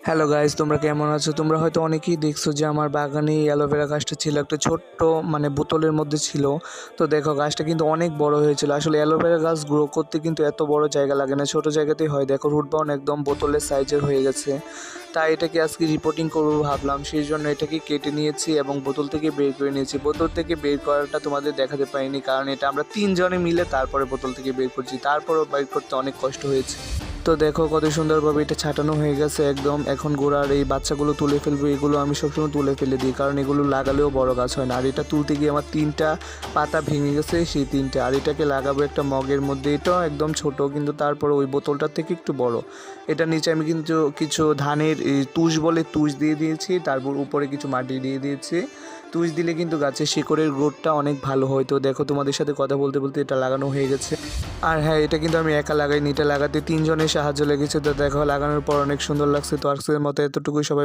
Hello guys, তোমরা কেমন আছো? তোমরা হয়তো অনেকেই দেখছো যে আমার বাগানে অ্যালোভেরা গাছটা ছিল একটা ছোট্ট বোতলের মধ্যে ছিল। তো দেখো গাছটা কিন্তু অনেক বড় হয়েছিল। আসলে অ্যালোভেরা গাছ গ্রো করতে কিন্তু এত বড় জায়গা লাগে না, ছোট জায়গাতেই হয়। দেখো রুট বাউন্ড একদম বোতলের সাইজের হয়ে গেছে। তাই এটাকে আজকে রিপোর্টিং করবো ভাবলাম, সেই জন্য এটাকে কেটে নিয়েছি এবং বোতল থেকে বের করে নিয়েছি। বোতল থেকে বের করাটা তোমাদের দেখাতে পারিনি, কারণ এটা আমরা তিনজনে মিলে তারপরে বোতল থেকে বের করছি, তারপরও বের করতে অনেক কষ্ট হয়েছে। তো দেখো কত সুন্দরভাবে এটা ছাটানো হয়ে গেছে একদম। এখন গোড়ার এই বাচ্চাগুলো তুলে ফেলবো। এগুলো আমি সবসময় তুলে ফেলে দিই, কারণ এগুলো লাগালেও বড় গাছ হয় না। আর এটা তুলতে গিয়ে আমার 3টা পাতা ভেঙে গেছে, সেই 3টে। আর এটাকে লাগাবো একটা মগের মধ্যে। এটাও একদম ছোট, কিন্তু তারপর ওই বোতলটার থেকে একটু বড়। এটার নিচে আমি কিন্তু কিছু ধানের তুষ বলে তুষ দিয়ে দিয়েছি, তারপর উপরে কিছু মাটি দিয়ে দিয়েছি। তুষ দিলে কিন্তু গাছের শিকড়ের গ্রোথটা অনেক ভালো হয়। তো দেখো তোমাদের সাথে কথা বলতে বলতে এটা লাগানো হয়ে গেছে। আর হ্যাঁ, এটা কিন্তু আমি একা লাগাইনি, এটা লাগাতে 3জনের সাহায্য লেগেছে। তো দেখো লাগানোর পর অনেক সুন্দর লাগছে। তো আজকের মতো এতটুকুই। সবাই